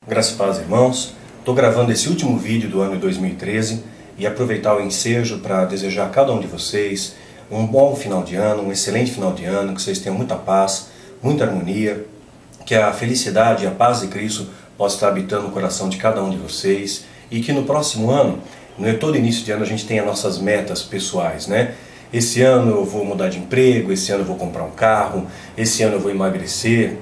Graças e paz, irmãos. Estou gravando esse último vídeo do ano de 2013 e aproveitar o ensejo para desejar a cada um de vocês um bom final de ano, um excelente final de ano, que vocês tenham muita paz, muita harmonia, que a felicidade e a paz de Cristo possa estar habitando o coração de cada um de vocês e que no próximo ano, todo início de ano, a gente tenha nossas metas pessoais, né? Esse ano eu vou mudar de emprego, esse ano eu vou comprar um carro, esse ano eu vou emagrecer.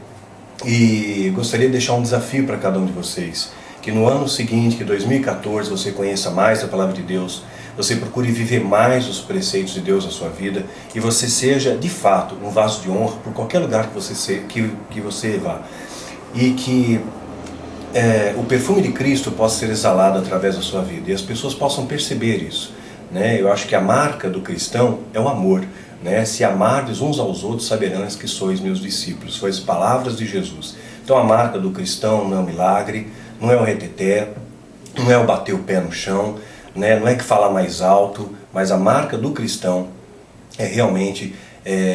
E gostaria de deixar um desafio para cada um de vocês, que no ano seguinte, que 2014, você conheça mais a Palavra de Deus, você procure viver mais os preceitos de Deus na sua vida e você seja, de fato, um vaso de honra por qualquer lugar que você vá. E que o perfume de Cristo possa ser exalado através da sua vida e as pessoas possam perceber isso, né? Eu acho que a marca do cristão é o amor. Se amardes uns aos outros, saberão que sois meus discípulos. Foi as palavras de Jesus. Então a marca do cristão não é o milagre, não é o reteté, não é o bater o pé no chão, não é que falar mais alto, mas a marca do cristão é realmente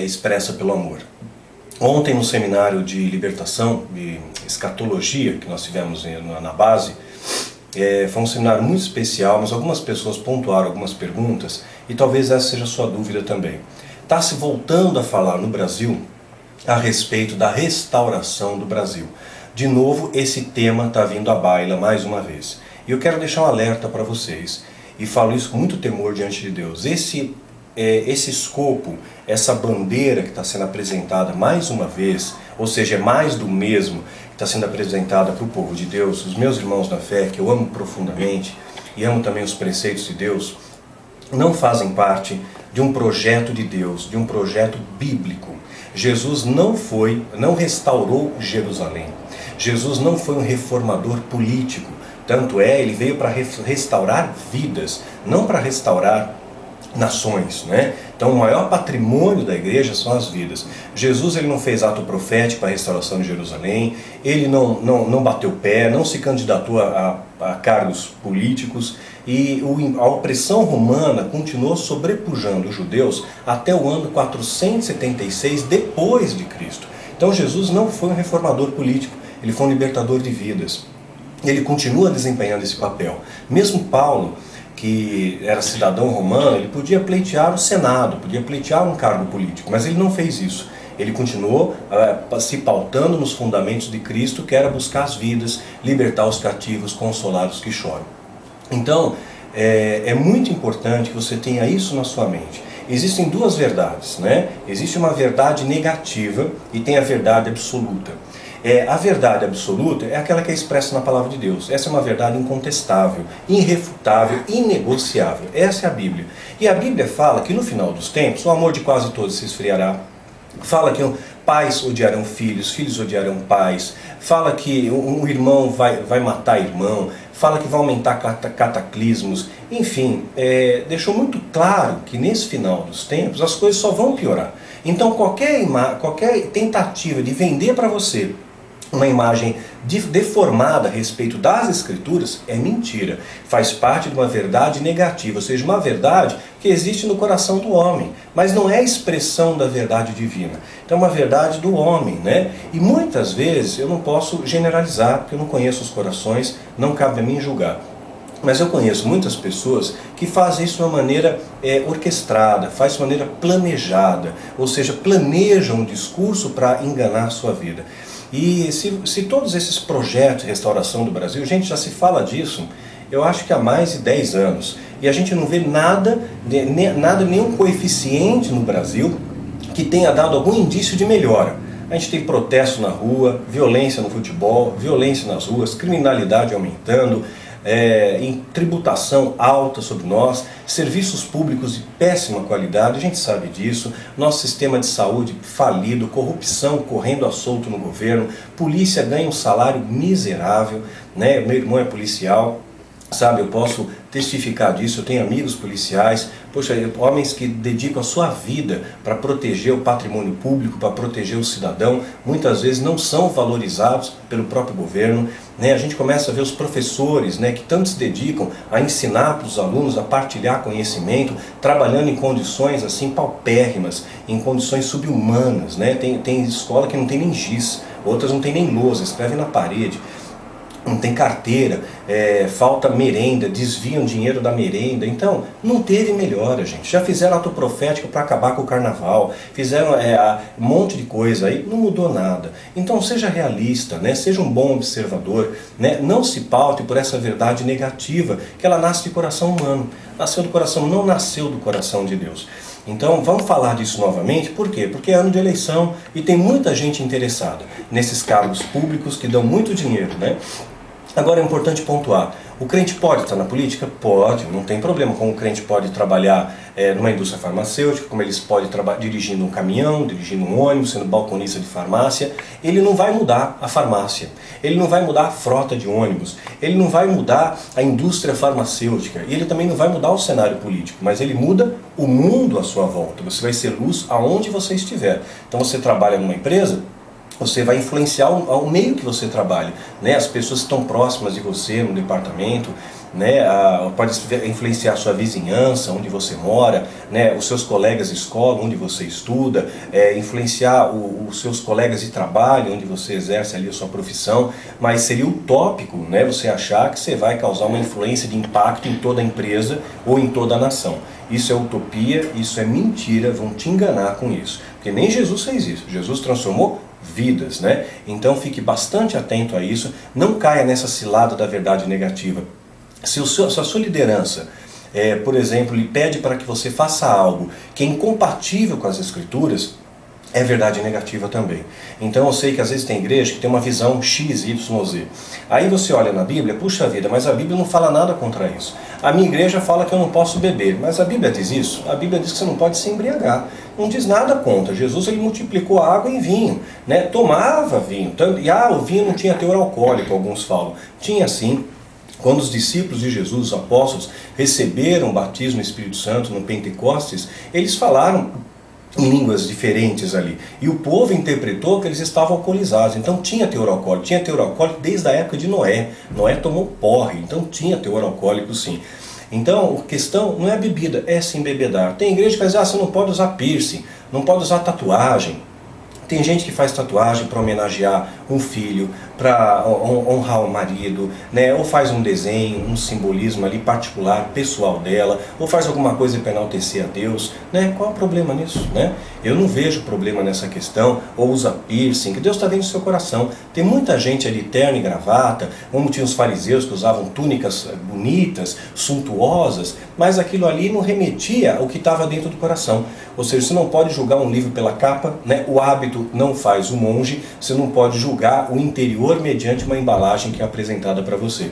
expressa pelo amor. Ontem no seminário de libertação, de escatologia, que nós tivemos na base, foi um seminário muito especial, mas algumas pessoas pontuaram algumas perguntas e talvez essa seja a sua dúvida também. Está se voltando a falar no Brasil a respeito da restauração do Brasil. De novo, esse tema está vindo à baila mais uma vez. E eu quero deixar um alerta para vocês, e falo isso com muito temor diante de Deus. Esse escopo, essa bandeira que está sendo apresentada mais uma vez, ou seja, é mais do mesmo que está sendo apresentada para o povo de Deus, os meus irmãos na fé, que eu amo profundamente, e amo também os preceitos de Deus, não fazem parte de um projeto de Deus, de um projeto bíblico. Jesus não restaurou Jerusalém. Jesus não foi um reformador político. Tanto ele veio para restaurar vidas, não para restaurar nações, Então o maior patrimônio da igreja são as vidas. Jesus ele não fez ato profético para a restauração de Jerusalém, ele não bateu pé, não se candidatou a cargos políticos, e a opressão romana continuou sobrepujando os judeus até o ano 476 depois de Cristo. Então Jesus não foi um reformador político, ele foi um libertador de vidas. Ele continua desempenhando esse papel. Mesmo Paulo, que era cidadão romano, ele podia pleitear o Senado, podia pleitear um cargo político, mas ele não fez isso. Ele continuou se pautando nos fundamentos de Cristo, que era buscar as vidas, libertar os cativos, consolar os que choram. Então, é muito importante que você tenha isso na sua mente. Existem duas verdades, Existe uma verdade negativa e tem a verdade absoluta. A verdade absoluta é aquela que é expressa na palavra de Deus. Essa é uma verdade incontestável, irrefutável, inegociável. Essa é a Bíblia. E a Bíblia fala que no final dos tempos o amor de quase todos se esfriará. Fala que pais odiarão filhos, filhos odiarão pais. Fala que um irmão vai matar irmão. Fala que vai aumentar cataclismos. Enfim, deixou muito claro que nesse final dos tempos as coisas só vão piorar. Então qualquer tentativa de vender para você uma imagem deformada a respeito das Escrituras é mentira. Faz parte de uma verdade negativa, ou seja, uma verdade que existe no coração do homem, mas não é a expressão da verdade divina. Então é uma verdade do homem, E muitas vezes eu não posso generalizar, porque eu não conheço os corações, não cabe a mim julgar. Mas eu conheço muitas pessoas que fazem isso de uma maneira orquestrada, fazem de uma maneira planejada, ou seja, planejam um discurso para enganar a sua vida. E se todos esses projetos de restauração do Brasil, gente, já se fala disso, eu acho que há mais de 10 anos. E a gente não vê nenhum coeficiente no Brasil que tenha dado algum indício de melhora. A gente tem protesto na rua, violência no futebol, violência nas ruas, criminalidade aumentando, em tributação alta sobre nós, serviços públicos de péssima qualidade, a gente sabe disso, nosso sistema de saúde falido, corrupção correndo a solto no governo, polícia ganha um salário miserável, Meu irmão é policial, eu posso testificar disso, eu tenho amigos policiais, homens que dedicam a sua vida para proteger o patrimônio público, para proteger o cidadão, muitas vezes não são valorizados pelo próprio governo, A gente começa a ver os professores, que tanto se dedicam a ensinar para os alunos, a partilhar conhecimento, trabalhando em condições assim paupérrimas, em condições subhumanas, Tem escola que não tem nem giz, outras não tem nem lousa, escrevem na parede. não tem carteira, falta merenda, desviam dinheiro da merenda. Então, não teve melhora, gente. Já fizeram ato profético para acabar com o carnaval, fizeram um monte de coisa aí, não mudou nada. Então, seja realista, né? Seja um bom observador, né? Não se paute por essa verdade negativa, que ela nasce de coração humano. Nasceu do coração, não nasceu do coração de Deus. Então vamos falar disso novamente, por quê? Porque é ano de eleição e tem muita gente interessada nesses cargos públicos que dão muito dinheiro, né? Agora é importante pontuar, o crente pode estar na política? Pode, não tem problema, como o crente pode trabalhar numa indústria farmacêutica, como eles podem dirigindo um caminhão, dirigindo um ônibus, sendo balconista de farmácia. Ele não vai mudar a farmácia, ele não vai mudar a frota de ônibus, ele não vai mudar a indústria farmacêutica, e ele também não vai mudar o cenário político, mas ele muda o mundo à sua volta. Você vai ser luz aonde você estiver. Então você trabalha numa empresa, você vai influenciar o meio que você trabalha, né? As pessoas que estão próximas de você no departamento, né? Pode influenciar a sua vizinhança, onde você mora, né? Os seus colegas de escola, onde você estuda, influenciar os seus colegas de trabalho, onde você exerce ali a sua profissão. Mas seria utópico, né? Você achar que você vai causar uma influência de impacto em toda a empresa ou em toda a nação. Isso é utopia, isso é mentira, vão te enganar com isso. Porque nem Jesus fez isso. Jesus transformou vidas, né? Então fique bastante atento a isso, não caia nessa cilada da verdade negativa. Se a sua liderança, por exemplo, lhe pede para que você faça algo que é incompatível com as Escrituras, é verdade negativa também. Então eu sei que às vezes tem igreja que tem uma visão X, Y, Z. Aí você olha na Bíblia, puxa vida, mas a Bíblia não fala nada contra isso. A minha igreja fala que eu não posso beber, mas a Bíblia diz isso? A Bíblia diz que você não pode se embriagar. Não diz nada contra. Jesus ele multiplicou a água em vinho, né? Tomava vinho. E o vinho não tinha teor alcoólico, alguns falam. Tinha sim. Quando os discípulos de Jesus, os apóstolos, receberam o batismo no Espírito Santo no Pentecostes, eles falaram em línguas diferentes ali. E o povo interpretou que eles estavam alcoolizados. Então tinha teor alcoólico. Tinha teor alcoólico desde a época de Noé. Noé tomou porre, então tinha teor alcoólico sim. Então a questão não é a bebida, é se embebedar. Tem igreja que diz, você não pode usar piercing, não pode usar tatuagem. Tem gente que faz tatuagem para homenagear um filho, para honrar o marido, né? Ou faz um desenho, um simbolismo ali particular, pessoal dela, ou faz alguma coisa para enaltecer a Deus, né? Qual é o problema nisso, né? Eu não vejo problema nessa questão, ou usa piercing, que Deus está vendo no seu coração. Tem muita gente ali, terno e gravata, como tinha os fariseus que usavam túnicas bonitas, suntuosas, mas aquilo ali não remetia ao que estava dentro do coração. Ou seja, você não pode julgar um livro pela capa, né? O hábito não faz o monge, você não pode julgar o interior mediante uma embalagem que é apresentada para você.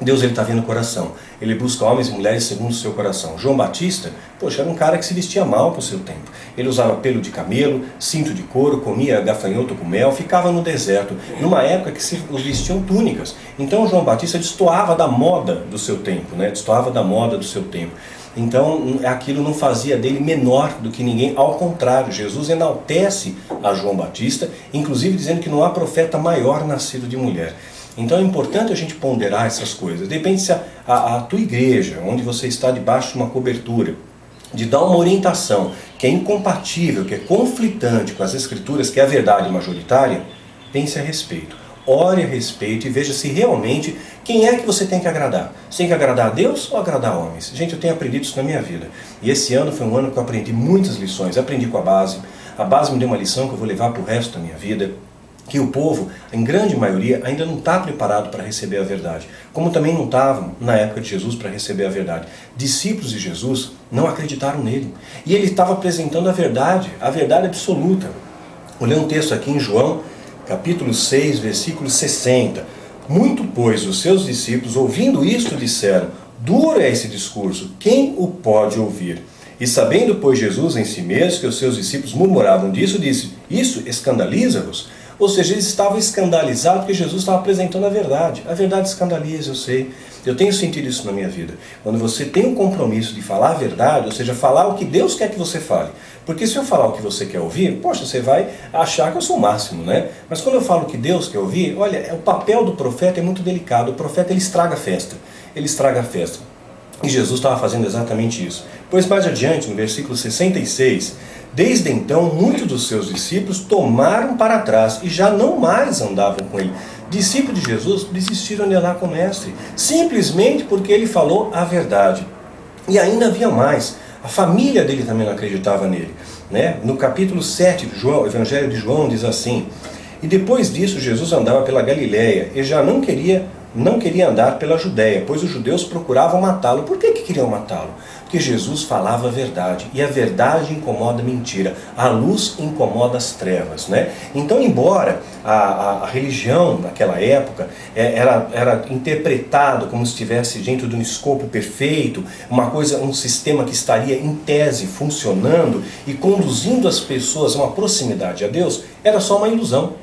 Deus ele está vendo o coração, ele busca homens e mulheres segundo o seu coração. João Batista, poxa, era um cara que se vestia mal para o seu tempo. Ele usava pelo de camelo, cinto de couro, comia gafanhoto com mel, ficava no deserto, numa época que se vestiam túnicas. Então João Batista destoava da moda do seu tempo, né? Destoava da moda do seu tempo. Então aquilo não fazia dele menor do que ninguém, ao contrário, Jesus enaltece a João Batista, inclusive dizendo que não há profeta maior nascido de mulher. Então é importante a gente ponderar essas coisas. Depende se a tua igreja, onde você está debaixo de uma cobertura, de dar uma orientação que é incompatível, que é conflitante com as Escrituras, que é a verdade majoritária, pense a respeito. Ore a respeito e veja se realmente quem é que você tem que agradar. Você tem que agradar a Deus ou agradar homens? Gente, eu tenho aprendido isso na minha vida. E esse ano foi um ano que eu aprendi muitas lições. Aprendi com a base. A base me deu uma lição que eu vou levar para o resto da minha vida. Que o povo, em grande maioria, ainda não está preparado para receber a verdade. Como também não estavam na época de Jesus para receber a verdade. Discípulos de Jesus não acreditaram nele. E ele estava apresentando a verdade absoluta. Olhando um texto aqui em João, capítulo 6, versículo 60. Muito, pois, os seus discípulos, ouvindo isto, disseram, duro é esse discurso, quem o pode ouvir? E sabendo, pois, Jesus em si mesmo que os seus discípulos murmuravam disso, disse, isso escandaliza-vos? Ou seja, eles estavam escandalizados porque Jesus estava apresentando a verdade. A verdade escandaliza, eu sei. Eu tenho sentido isso na minha vida. Quando você tem um compromisso de falar a verdade, ou seja, falar o que Deus quer que você fale. Porque se eu falar o que você quer ouvir, poxa, você vai achar que eu sou o máximo, né? Mas quando eu falo o que Deus quer ouvir, olha, o papel do profeta é muito delicado. O profeta, ele estraga a festa. Ele estraga a festa. E Jesus estava fazendo exatamente isso. Pois mais adiante, no versículo 66, desde então, muitos dos seus discípulos tomaram para trás e já não mais andavam com ele. discípulos de Jesus desistiram de andar com o mestre, simplesmente porque ele falou a verdade. E ainda havia mais, a família dele também não acreditava nele, né? No capítulo 7 do João, Evangelho de João diz assim: e depois disso Jesus andava pela Galiléia e já não queria andar pela Judéia, pois os judeus procuravam matá-lo. Por que queriam matá-lo? Porque Jesus falava a verdade, e a verdade incomoda a mentira, a luz incomoda as trevas, né? Então, embora a religião naquela época era interpretado como se estivesse dentro de um escopo perfeito, um sistema que estaria em tese funcionando e conduzindo as pessoas a uma proximidade a Deus, era só uma ilusão,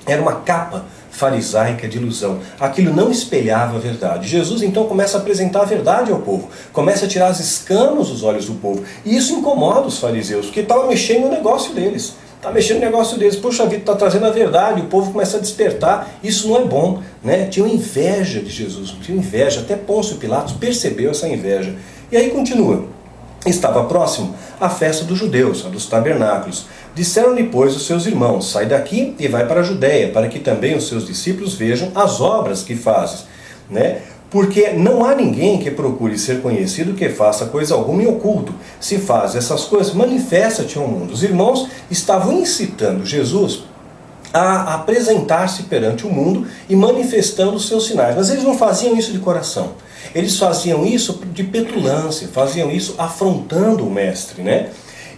era uma capa farisaica de ilusão. Aquilo não espelhava a verdade. Jesus então começa a apresentar a verdade ao povo, começa a tirar as escamas dos olhos do povo, e isso incomoda os fariseus, porque estava mexendo no negócio deles. Está mexendo no negócio deles. Poxa vida, está trazendo a verdade, o povo começa a despertar. Isso não é bom, né? Tinham inveja de Jesus, tinham inveja. Até Pôncio Pilatos percebeu essa inveja. E aí continua. Estava próximo a festa dos judeus, a dos tabernáculos. Disseram-lhe, pois, os seus irmãos: sai daqui e vai para a Judéia, para que também os seus discípulos vejam as obras que fazes, né? Porque não há ninguém que procure ser conhecido que faça coisa alguma em oculto. Se faz essas coisas, manifesta-te ao mundo. Os irmãos estavam incitando Jesus a apresentar-se perante o mundo e manifestando os seus sinais. Mas eles não faziam isso de coração. Eles faziam isso de petulância, faziam isso afrontando o mestre, né?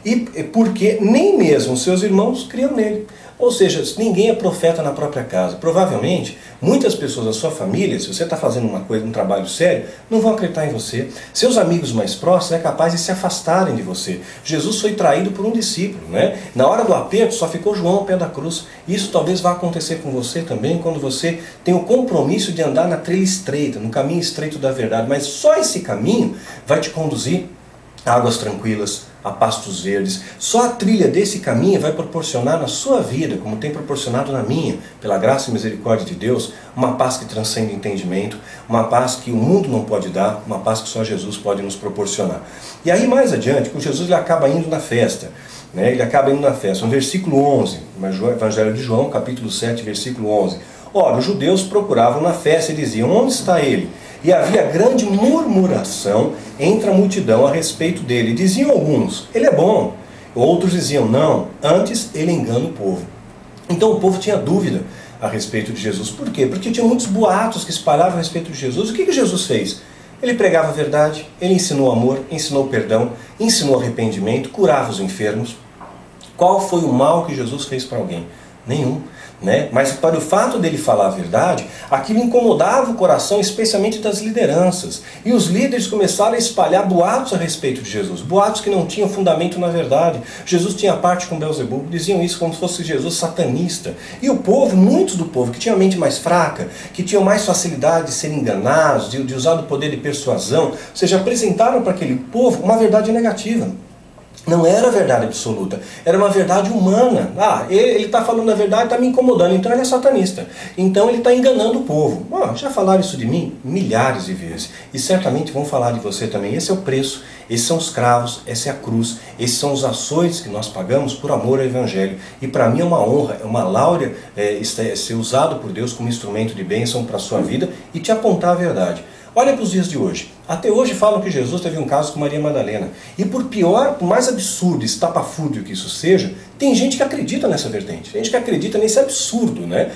E porque nem mesmo os seus irmãos criam nele. Ou seja, ninguém é profeta na própria casa. Provavelmente, muitas pessoas da sua família, se você está fazendo um trabalho sério, não vão acreditar em você. Seus amigos mais próximos é capaz de se afastarem de você. Jesus foi traído por um discípulo, né? Na hora do aperto só ficou João ao pé da cruz. Isso talvez vá acontecer com você também, quando você tem o compromisso de andar na trilha estreita, no caminho estreito da verdade. Mas só esse caminho vai te conduzir a águas tranquilas, a pastos verdes. Só a trilha desse caminho vai proporcionar na sua vida, como tem proporcionado na minha, pela graça e misericórdia de Deus, uma paz que transcende entendimento, uma paz que o mundo não pode dar, uma paz que só Jesus pode nos proporcionar. E aí mais adiante, com Jesus ele acaba indo na festa, né? Ele acaba indo na festa. No versículo 11, Evangelho de João, capítulo 7, versículo 11. Ora, os judeus procuravam na festa e diziam: onde está ele? E havia grande murmuração entre a multidão a respeito dele. Diziam alguns: ele é bom. Outros diziam: não, antes ele engana o povo. Então o povo tinha dúvida a respeito de Jesus. Por quê? Porque tinha muitos boatos que espalhavam a respeito de Jesus. O que Jesus fez? Ele pregava a verdade, ele ensinou amor, ensinou perdão, ensinou arrependimento, curava os enfermos. Qual foi o mal que Jesus fez para alguém? Nenhum. Né? Mas para o fato dele falar a verdade, aquilo incomodava o coração, especialmente das lideranças. E os líderes começaram a espalhar boatos a respeito de Jesus, boatos que não tinham fundamento na verdade. Jesus tinha parte com Beelzebub, diziam isso como se fosse Jesus satanista. E o povo, muitos do povo que tinham a mente mais fraca, que tinham mais facilidade de ser enganados, de usar do poder de persuasão, ou seja, apresentaram para aquele povo uma verdade negativa. Não era a verdade absoluta, era uma verdade humana. Ah, ele está falando a verdade, está me incomodando, então ele é satanista. Então ele está enganando o povo. Já falaram isso de mim milhares de vezes. E certamente vão falar de você também. Esse é o preço, esses são os cravos, essa é a cruz, esses são os açoites que nós pagamos por amor ao Evangelho. E para mim é uma honra, é uma láurea ser usado por Deus como instrumento de bênção para a sua vida e te apontar a verdade. Olha para os dias de hoje. Até hoje falam que Jesus teve um caso com Maria Madalena. E por pior, por mais absurdo, estapafúrdio que isso seja, tem gente que acredita nessa vertente. Gente que acredita nesse absurdo, né?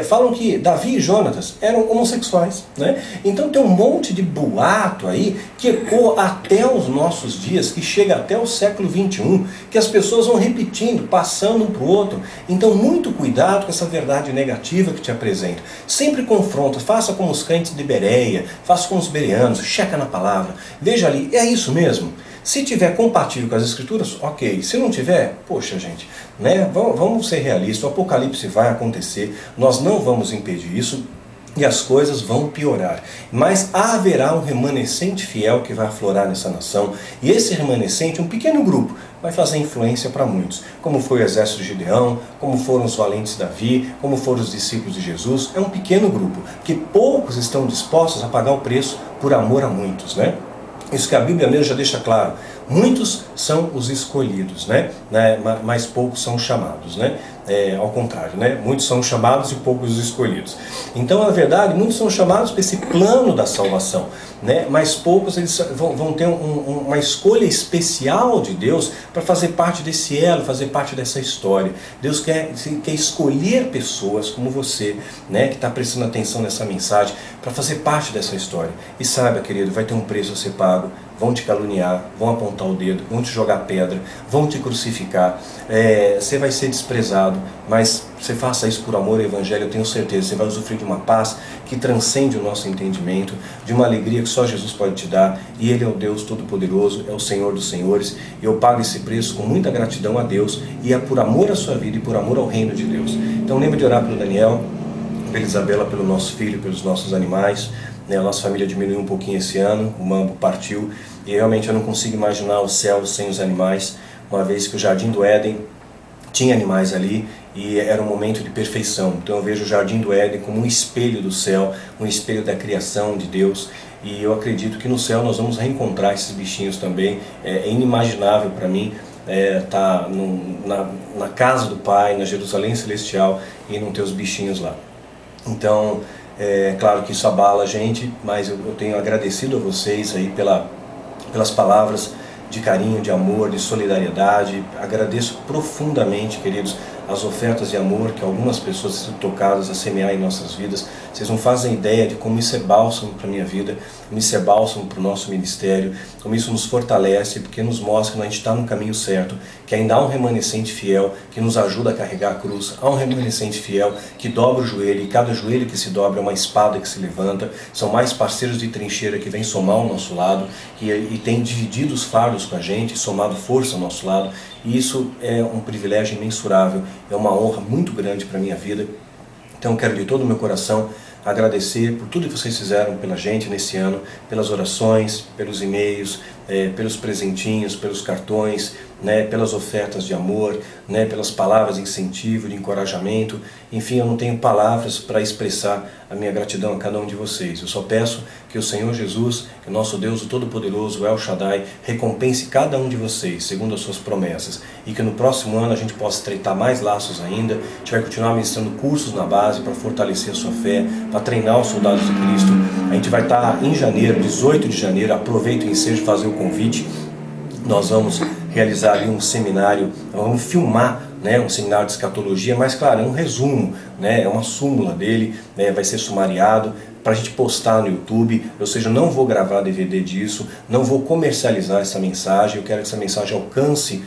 Falam que Davi e Jonatas eram homossexuais, né? Então tem um monte de boato aí que ecoa até os nossos dias, que chega até o século XXI, que as pessoas vão repetindo, passando um para o outro. Então muito cuidado com essa verdade negativa que te apresenta. Sempre confronta, faça como os crentes de Bereia, faça como os bereanos, checa na palavra, veja ali, é isso mesmo? Se tiver compatível com as Escrituras, ok. Se não tiver, poxa gente, né? Vamos ser realistas, o Apocalipse vai acontecer, nós não vamos impedir isso e as coisas vão piorar. Mas haverá um remanescente fiel que vai aflorar nessa nação e esse remanescente, um pequeno grupo, vai fazer influência para muitos, como foi o exército de Gideão, como foram os valentes de Davi, como foram os discípulos de Jesus. É um pequeno grupo, que poucos estão dispostos a pagar o preço por amor a muitos, né? Isso que a Bíblia mesmo já deixa claro. Muitos são os escolhidos, né? Mas poucos são chamados, né? ao contrário, né? Muitos são chamados e poucos os escolhidos. Então, na verdade, muitos são chamados para esse plano da salvação, né? Mas poucos eles vão ter uma escolha especial de Deus para fazer parte desse elo, fazer parte dessa história. Deus quer escolher pessoas como você, né? Que está prestando atenção nessa mensagem, para fazer parte dessa história. E saiba, querido, vai ter um preço a ser pago. Vão te caluniar, vão apontar o dedo, vão te jogar pedra, vão te crucificar, você vai ser desprezado, mas você faça isso por amor ao Evangelho, eu tenho certeza, você vai usufruir de uma paz que transcende o nosso entendimento, de uma alegria que só Jesus pode te dar, e Ele é o Deus Todo-Poderoso, é o Senhor dos Senhores, e eu pago esse preço com muita gratidão a Deus, e é por amor à sua vida e por amor ao reino de Deus. Então lembre de orar pelo Daniel, pela Isabela, pelo nosso filho, pelos nossos animais. A nossa família diminuiu um pouquinho esse ano, o Mambo partiu, e realmente eu não consigo imaginar o céu sem os animais, uma vez que o Jardim do Éden tinha animais ali, e era um momento de perfeição. Então eu vejo o Jardim do Éden como um espelho do céu, um espelho da criação de Deus, e eu acredito que no céu nós vamos reencontrar esses bichinhos também. É inimaginável para mim estar na casa do Pai, na Jerusalém Celestial, e não ter os bichinhos lá. Então, é claro que isso abala a gente, mas eu tenho agradecido a vocês aí pelas palavras de carinho, de amor, de solidariedade. Agradeço profundamente, queridos, as ofertas de amor que algumas pessoas estão tocadas a semear em nossas vidas. Vocês não fazem ideia de como isso é bálsamo para a minha vida, como isso é bálsamo para o nosso ministério, como isso nos fortalece, porque nos mostra que a gente está no caminho certo, que ainda há um remanescente fiel que nos ajuda a carregar a cruz, há um remanescente fiel que dobra o joelho, e cada joelho que se dobra é uma espada que se levanta. São mais parceiros de trincheira que vêm somar ao nosso lado, e têm dividido os fardos com a gente, somado força ao nosso lado, e isso é um privilégio imensurável, é uma honra muito grande para a minha vida. Então quero de todo o meu coração agradecer por tudo que vocês fizeram pela gente nesse ano, pelas orações, pelos e-mails, pelos presentinhos, pelos cartões, pelas ofertas de amor, pelas palavras de incentivo, de encorajamento. Enfim, eu não tenho palavras para expressar a minha gratidão a cada um de vocês. Eu só peço que o Senhor Jesus, que o nosso Deus, o Todo-Poderoso, o El Shaddai, recompense cada um de vocês, segundo as suas promessas, e que no próximo ano a gente possa estreitar mais laços ainda. A gente vai continuar ministrando cursos na base para fortalecer a sua fé, para treinar os soldados de Cristo. A gente vai estar em janeiro, 18 de janeiro, aproveito o ensejo fazer o convite. Nós vamos realizar ali um seminário, vamos filmar um seminário de escatologia, mas claro, é um resumo, é uma súmula dele, vai ser sumariado para a gente postar no YouTube. Ou seja, não vou gravar DVD disso, não vou comercializar essa mensagem. Eu quero que essa mensagem alcance,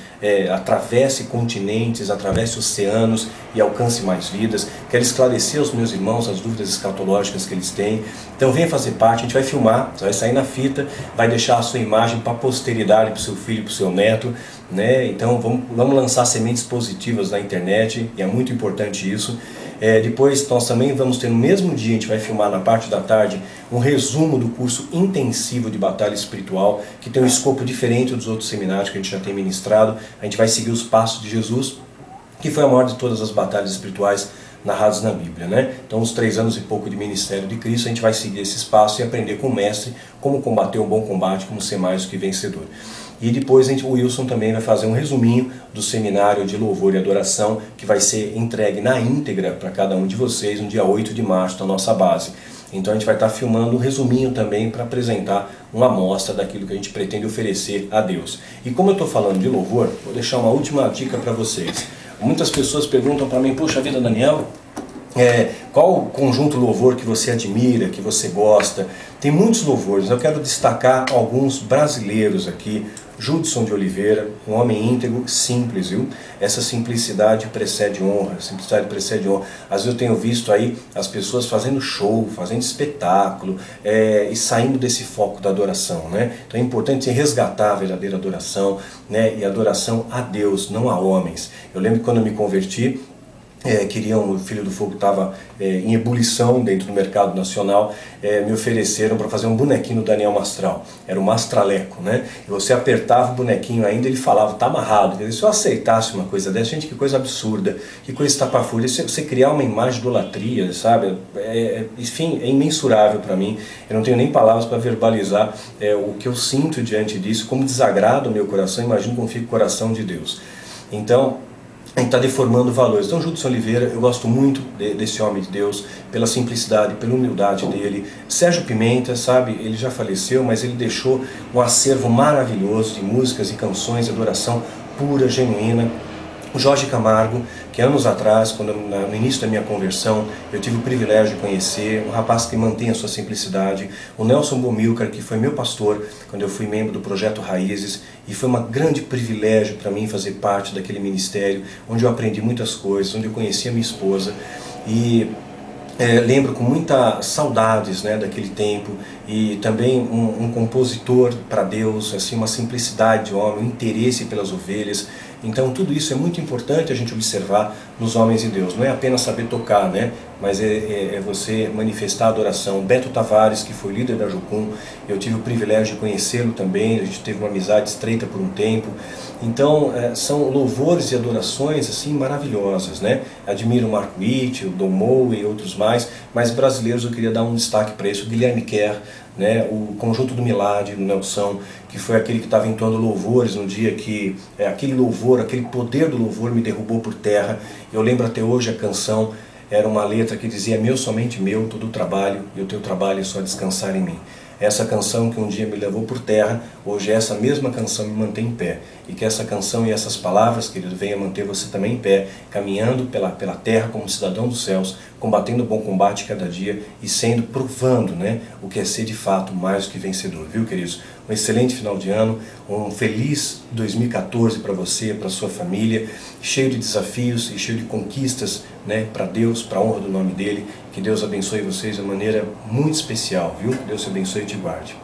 atravesse continentes, atravesse oceanos e alcance mais vidas. Quero esclarecer aos meus irmãos as dúvidas escatológicas que eles têm. Então venha fazer parte, a gente vai filmar, você vai sair na fita, vai deixar a sua imagem para a posteridade, para o seu filho, para o seu neto. Então vamos lançar sementes positivas na internet, e é muito importante isso. Depois nós também vamos ter no mesmo dia, a gente vai filmar na parte da tarde, um resumo do curso intensivo de batalha espiritual, que tem um escopo diferente dos outros seminários que a gente já tem ministrado. A gente vai seguir os passos de Jesus, que foi a maior de todas as batalhas espirituais narrados na Bíblia, Então, uns 3 anos e pouco de ministério de Cristo, a gente vai seguir esse espaço e aprender com o mestre como combater um bom combate, como ser mais do que vencedor. E depois o Wilson também vai fazer um resuminho do seminário de louvor e adoração, que vai ser entregue na íntegra para cada um de vocês no dia 8 de março, na nossa base. Então a gente vai estar filmando um resuminho também para apresentar uma amostra daquilo que a gente pretende oferecer a Deus. E como eu estou falando de louvor, vou deixar uma última dica para vocês. Muitas pessoas perguntam para mim: poxa vida, Daniel, qual o conjunto louvor que você admira, que você gosta? Tem muitos louvores, eu quero destacar alguns brasileiros aqui. Judson de Oliveira, um homem íntegro, simples, viu? Essa simplicidade precede honra, simplicidade precede honra. Às vezes eu tenho visto aí as pessoas fazendo show, fazendo espetáculo, e saindo desse foco da adoração, Então é importante resgatar a verdadeira adoração, e adoração a Deus, não a homens. Eu lembro que quando eu me converti, o Filho do Fogo estava em ebulição dentro do mercado nacional, me ofereceram para fazer um bonequinho do Daniel Mastral. Era o Mastraleco, E você apertava o bonequinho ainda, ele falava: tá amarrado. Se eu aceitasse uma coisa dessa, gente, que coisa absurda, que coisa estapafúrdia, você criar uma imagem de idolatria, sabe? Enfim, é imensurável para mim. Eu não tenho nem palavras para verbalizar o que eu sinto diante disso, como desagrada o meu coração. Imagino como fica o coração de Deus. Então, a gente está deformando valores. Então, Judson Oliveira, eu gosto muito desse homem de Deus, pela simplicidade, pela humildade dele. Sérgio Pimenta, sabe, ele já faleceu, mas ele deixou um acervo maravilhoso de músicas e canções de adoração pura, genuína. O Jorge Camargo, que anos atrás, no início da minha conversão, eu tive o privilégio de conhecer, um rapaz que mantém a sua simplicidade. O Nelson Bomilcar, que foi meu pastor quando eu fui membro do Projeto Raízes, e foi um grande privilégio para mim fazer parte daquele ministério, onde eu aprendi muitas coisas, onde eu conheci a minha esposa. E lembro com muita saudades, né, daquele tempo, e também um compositor para Deus, assim, uma simplicidade de homem, um interesse pelas ovelhas. Então tudo isso é muito importante a gente observar nos homens de Deus. Não é apenas saber tocar, né, mas é você manifestar a adoração. Beto Tavares, que foi líder da Jucum, eu tive o privilégio de conhecê-lo também, a gente teve uma amizade estreita por um tempo. Então são louvores e adorações assim maravilhosas, né? Admiro o Marco Witt, o Dom Moe e outros mais, mas brasileiros eu queria dar um destaque para isso. O Guilherme Kerr, né? O Conjunto do Milagre, do Nelson, que foi aquele que estava entoando louvores no dia que aquele louvor, aquele poder do louvor me derrubou por terra. Eu lembro até hoje a canção, era uma letra que dizia: meu, somente meu, todo o trabalho, e o teu trabalho é só descansar em mim. Essa canção que um dia me levou por terra, hoje essa mesma canção me mantém em pé. E que essa canção e essas palavras, querido, venha manter você também em pé, caminhando pela terra como cidadão dos céus, combatendo o bom combate cada dia e provando, né, o que é ser de fato mais do que vencedor, viu, queridos? Um excelente final de ano, um feliz 2014 para você, para sua família, cheio de desafios e cheio de conquistas, né, para Deus, para a honra do nome dele. Que Deus abençoe vocês de uma maneira muito especial, viu? Que Deus te abençoe e te guarde.